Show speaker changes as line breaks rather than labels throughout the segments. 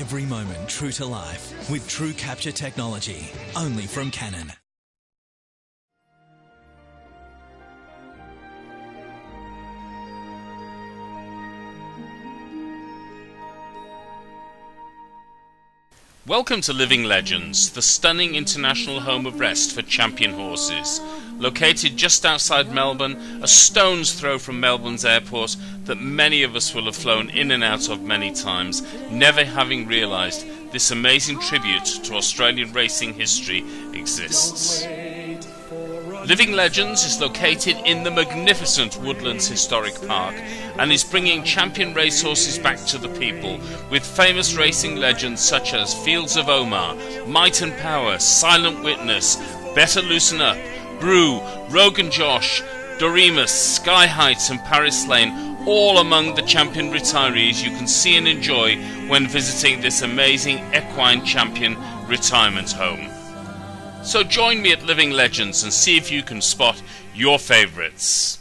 every moment true to life with True Capture technology, only from Canon.
Welcome to Living Legends, the stunning international home of rest for champion horses. Located just outside Melbourne, a stone's throw from Melbourne's airport that many of us will have flown in and out of many times, never having realised this amazing tribute to Australian racing history exists. Living Legends is located in the magnificent Woodlands Historic Park and is bringing champion racehorses back to the people with famous racing legends such as Fields of Omar, Might and Power, Silent Witness, Better Loosen Up, Brew, Rogan Josh, Doremus, Sky Heights and Paris Lane, all among the champion retirees you can see and enjoy when visiting this amazing equine champion retirement home. So join me at Living Legends and see if you can spot your favourites.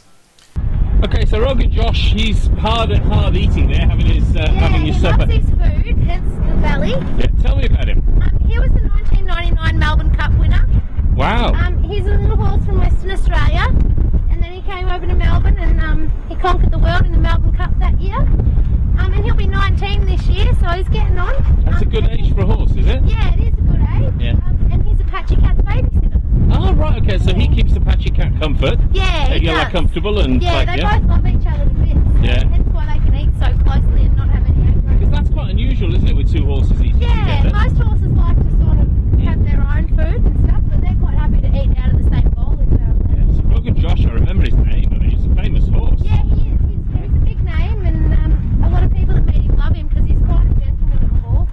Okay, so Rogan Josh, he's hard eating there, having his supper.
He loves his food, hence the belly.
Yeah, tell me about him.
He was the 1999 Melbourne Cup winner.
Wow.
He's a little horse from Western Australia, and then he came over to Melbourne and he conquered the world in the Melbourne Cup that year. And he'll be 19 this year, so he's getting on.
That's a good age for a horse, is it?
Yeah, it is a good age.
Yeah.
And he's Apache Cat's babysitter.
Oh, right, okay, so he keeps Apache Cat comfort.
Yeah, he
you're
does.
like comfortable and
Yeah,
like,
they both love each other to bits.
Yeah.
That's why they can eat so closely and not have any aggro.
Because that's quite unusual, isn't it, with two horses eating
Yeah,
together?
most horses like to sort of have their own food and stuff, but they're quite happy to eat out of the same bowl if they're allowed.
Yeah, so Rogan Josh, I remember his name. I mean, he's a famous horse.
Yeah, he is. He's a big name, and a lot of people that meet him love him because he's quite a gentleman of a horse.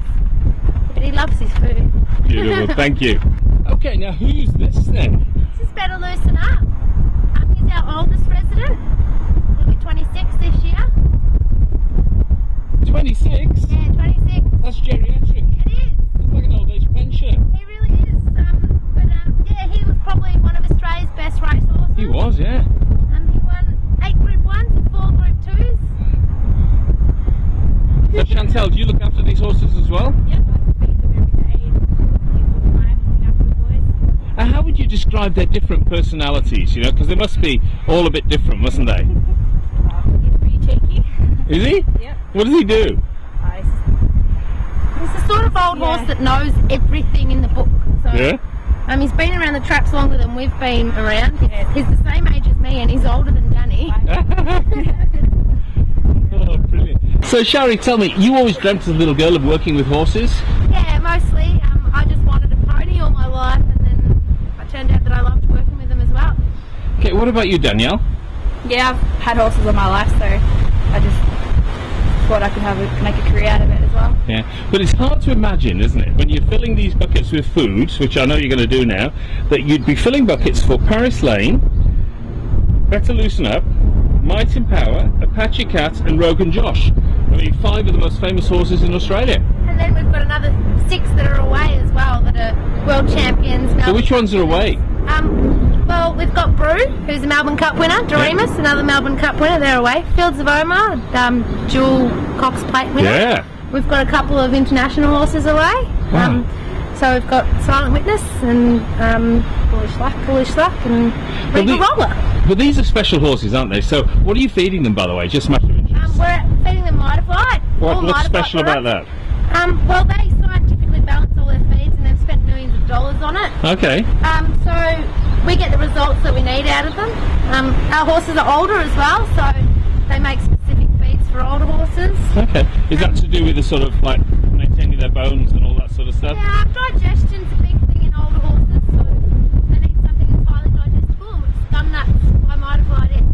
But he loves his food.
Beautiful, thank you. Okay, now who's this then?
This is Better Loosen Up. He's our oldest resident. He'll be 26 this year.
26?
Yeah, 26.
That's geriatric.
It is.
That's like an old age pension.
He really is. Yeah, he was probably one of Australia's best racehorses.
He was, yeah.
He won 8 Group 1s and 4 Group 2s.
So Chantel, do you look after these horses as well?
Yep, I feed them every day and keep them looking after the boys.
And how would you describe their different personalities, you know, because they must be all a bit different, mustn't they?
He's pretty cheeky.
Is he?
Yep.
What does he do?
He's the sort of old horse that knows everything in the book. So,
Yeah?
he's been around the traps longer than we've been around. He's the same age as me and he's older than Danny.
Oh, brilliant. So Shari, tell me, you always dreamt as a little girl of working with horses?
Yeah, mostly. I just wanted a pony all my life, and then it turned out that I loved working with them as well.
Okay, what about you, Danielle?
Yeah, I've had horses all my life, so I just thought I could make a career out of it as well.
Yeah, but it's hard to imagine, isn't it, when you're filling these buckets with food, which I know you're going to do now, that you'd be filling buckets for Paris Lane, Better Loosen Up, Might and Power, Apache Cat and Rogan Josh. I mean, 5 of the most famous horses in Australia.
And then we've got another 6 that are away as well, that are world champions.
So which ones are away?
Well, we've got Brew, who's a Melbourne Cup winner. Doremus, another Melbourne Cup winner, they're away. Fields of Omar, dual Cox Plate winner.
Yeah.
We've got a couple of international horses away.
Wow.
So we've got Silent Witness and Bullish Luck and Regal Roller.
But these are special horses, aren't they? So what are you feeding them, by the way? Just matter of interest.
We're feeding them Mitaflight.
What's special about that?
Well, they scientifically balance all their feeds and they've spent millions of dollars on it.
Okay.
So we get the results that we need out of them. Our horses are older as well, so they make specific feeds for older horses.
Okay. Is that to do with the sort of like maintaining their bones and all that sort of stuff?
Yeah, digestion's a big thing in older horses, so they need something that's highly digestible, and which Gum Nuts by Mitaflight is.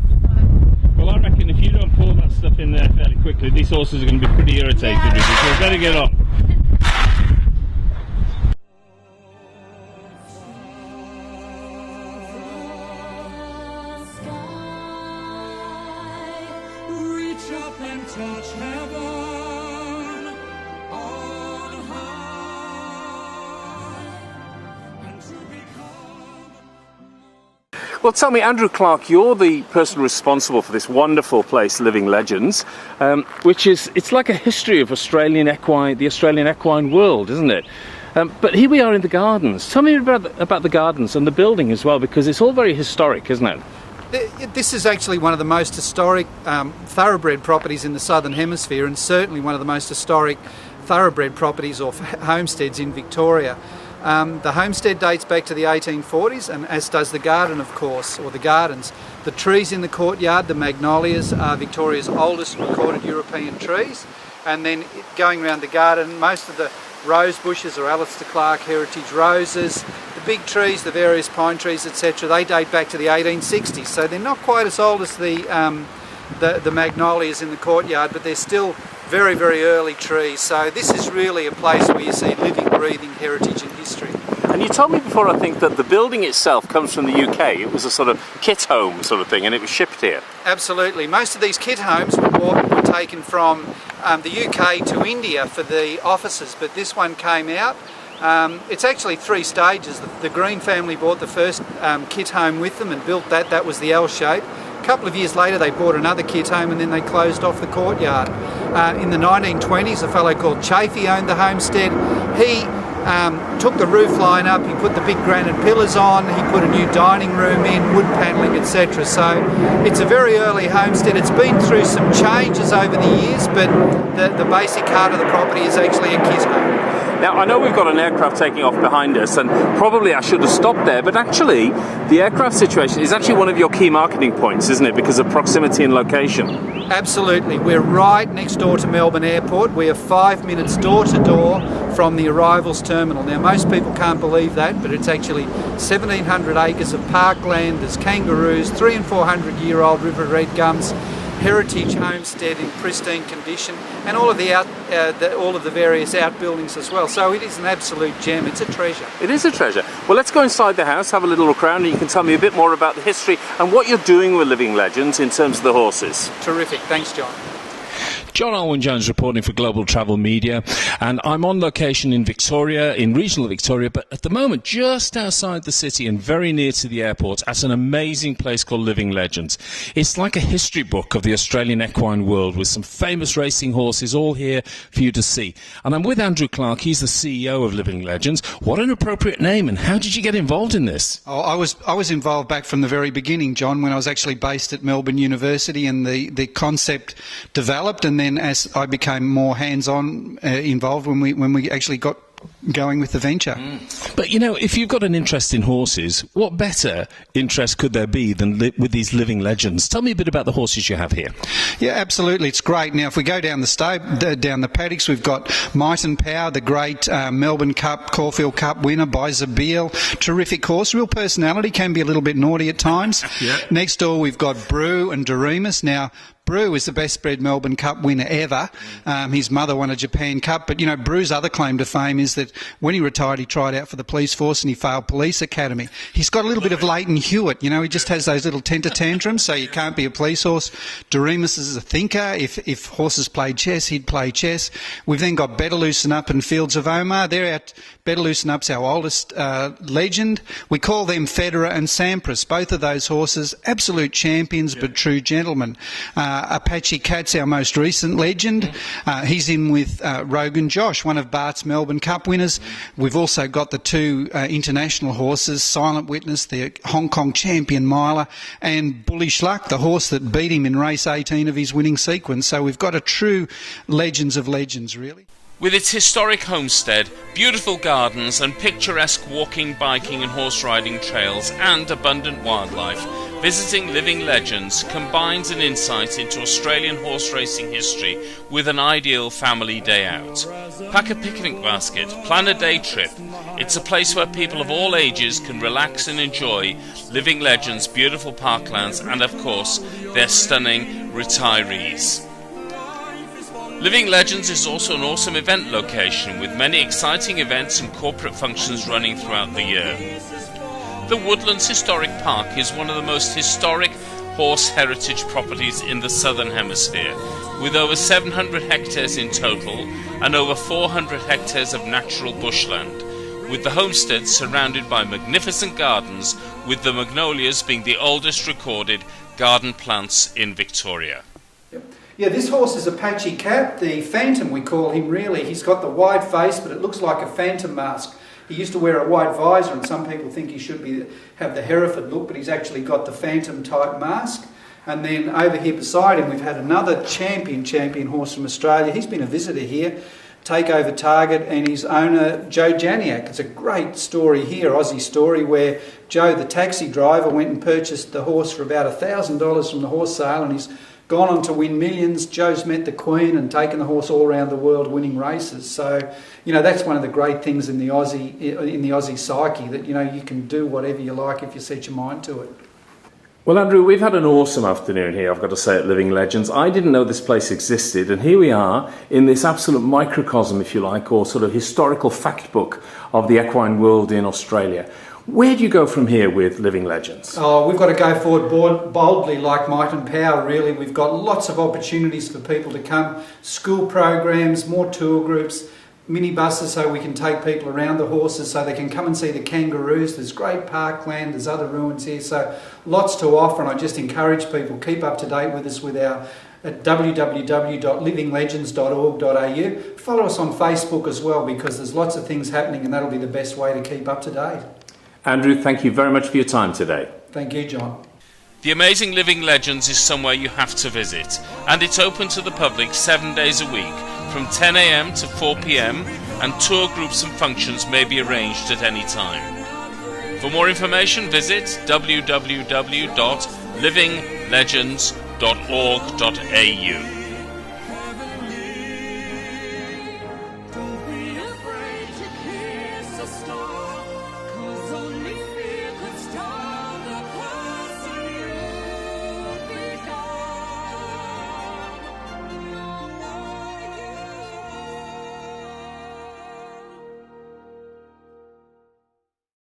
Well, I reckon if you don't pour that stuff in there fairly quickly, these horses are going to be pretty irritated with you, so better get on.
Reach up and touch heaven on high, and to become
Well, tell me, Andrew Clark, you're the person responsible for this wonderful place, Living Legends, it's like a history of the Australian equine world, isn't it? But here we are in the gardens. Tell me about the gardens and the building as well, because it's all very historic, isn't it?
This is actually one of the most historic thoroughbred properties in the Southern Hemisphere, and certainly one of the most historic thoroughbred properties or homesteads in Victoria. The homestead dates back to the 1840s, and as does the garden, of course, or the gardens. The trees in the courtyard, the magnolias, are Victoria's oldest recorded European trees. And then going around the garden, most of the rose bushes are Alistair Clark heritage roses. The big trees, the various pine trees, etc., they date back to the 1860s. So they're not quite as old as the magnolias in the courtyard, but they're still very, very early trees. So this is really a place where you see living, breathing heritage and history.
And you told me before, I think, that the building itself comes from the UK. It was a sort of kit home sort of thing, and it was shipped here.
Absolutely. Most of these kit homes were taken from the UK to India for the offices, but this one came out. It's actually 3 stages. The Green family bought the first kit home with them and built that. That was the L shape. A couple of years later they bought another kit home, and then they closed off the courtyard. In the 1920s, a fellow called Chafee owned the homestead. He took the roof line up, he put the big granite pillars on, he put a new dining room in, wood panelling, etc. So it's a very early homestead. It's been through some changes over the years, but the basic heart of the property is actually a kit home.
Now, I know we've got an aircraft taking off behind us, and probably I should have stopped there, but actually, the aircraft situation is actually one of your key marketing points, isn't it, because of proximity and location? Absolutely.
We're right next door to Melbourne Airport. We are 5 minutes door-to-door from the arrivals terminal. Now, most people can't believe that, but it's actually 1,700 acres of parkland. There's kangaroos, 300- and 400-year-old river red gums, heritage homestead in pristine condition, and all of the various outbuildings as well. So it is an absolute gem. It's a treasure.
It is a treasure. Well, let's go inside the house, have a little look around, and you can tell me a bit more about the history and what you're doing with Living Legends in terms of the horses.
Terrific. Thanks, John.
John Alwyn-Jones reporting for Global Travel Media, and I'm on location in Victoria, in regional Victoria, but at the moment just outside the city and very near to the airport at an amazing place called Living Legends. It's like a history book of the Australian equine world with some famous racing horses all here for you to see. And I'm with Andrew Clark, he's the CEO of Living Legends. What an appropriate name, and how did you get involved in this?
Oh, I was involved back from the very beginning, John, when I was actually based at Melbourne University, and the concept developed, and then as I became more hands-on involved when we actually got going with the venture.
But you know, if you've got an interest in horses, what better interest could there be than with these Living Legends? Tell me a bit about the horses you have here.
Yeah, absolutely, it's great. Now, if we go down down the paddocks, we've got Might and Power, the great Melbourne Cup, Caulfield Cup winner by Zabeel. Terrific horse, real personality, can be a little bit naughty at times. Yeah. Next door, we've got Brew and Doremus. Now, Brew is the best bred Melbourne Cup winner ever. His mother won a Japan Cup, but you know, Brew's other claim to fame is that when he retired, he tried out for the police force and he failed police academy. He's got a little bit of Leighton Hewitt, you know, he just has those little temper tantrums, so you can't be a police horse. Doremus is a thinker. If horses played chess, he'd play chess. We've then got Better Loosen Up and Fields of Omar. Better Loosen Up's our oldest legend. We call them Federer and Sampras. Both of those horses, absolute champions, but true gentlemen. Apache Cat's our most recent legend. He's in with Rogan Josh, one of Bart's Melbourne Cup winners. We've also got the 2 international horses, Silent Witness, the Hong Kong champion miler, and Bullish Luck, the horse that beat him in race 18 of his winning sequence. So we've got a true legends of legends, really.
With its historic homestead, beautiful gardens and picturesque walking, biking and horse riding trails and abundant wildlife, visiting Living Legends combines an insight into Australian horse racing history with an ideal family day out. Pack a picnic basket, plan a day trip. It's a place where people of all ages can relax and enjoy Living Legends' beautiful parklands and, of course, their stunning retirees. Living Legends is also an awesome event location with many exciting events and corporate functions running throughout the year. The Woodlands Historic Park is one of the most historic horse heritage properties in the Southern Hemisphere, with over 700 hectares in total and over 400 hectares of natural bushland. with the homestead surrounded by magnificent gardens, with the magnolias being the oldest recorded garden plants in Victoria.
Yeah, this horse is Apache Cap, the Phantom we call him really. He's got the wide face, but it looks like a phantom mask. He used to wear a white visor, and some people think he should have the Hereford look, but he's actually got the Phantom type mask. And then over here beside him we've had another champion horse from Australia. He's been a visitor here, Takeover Target, and his owner Joe Janiak. It's a great story here, Aussie story, where Joe, the taxi driver, went and purchased the horse for about $1,000 from the horse sale, and he's gone on to win millions. Joe's met the Queen and taken the horse all around the world winning races. So, you know, that's one of the great things in the Aussie psyche, that, you know, you can do whatever you like if you set your mind to it.
Well, Andrew, we've had an awesome afternoon here, I've got to say, at Living Legends. I didn't know this place existed, and here we are in this absolute microcosm, if you like, or sort of historical fact book of the equine world in Australia. Where do you go from here with Living Legends?
Oh, we've got to go forward boldly like might and power, really. We've got lots of opportunities for people to come, school programs, more tour groups, minibuses so we can take people around the horses so they can come and see the kangaroos. There's great parkland, there's other ruins here, so lots to offer, and I just encourage people, keep up to date with us with our at www.livinglegends.org.au. Follow us on Facebook as well, because there's lots of things happening, and that'll be the best way to keep up to date.
Andrew, thank you very much for your time today.
Thank you, John.
The amazing Living Legends is somewhere you have to visit, and it's open to the public 7 days a week from 10 a.m. to 4 p.m, and tour groups and functions may be arranged at any time. For more information, visit www.livinglegends.org.au.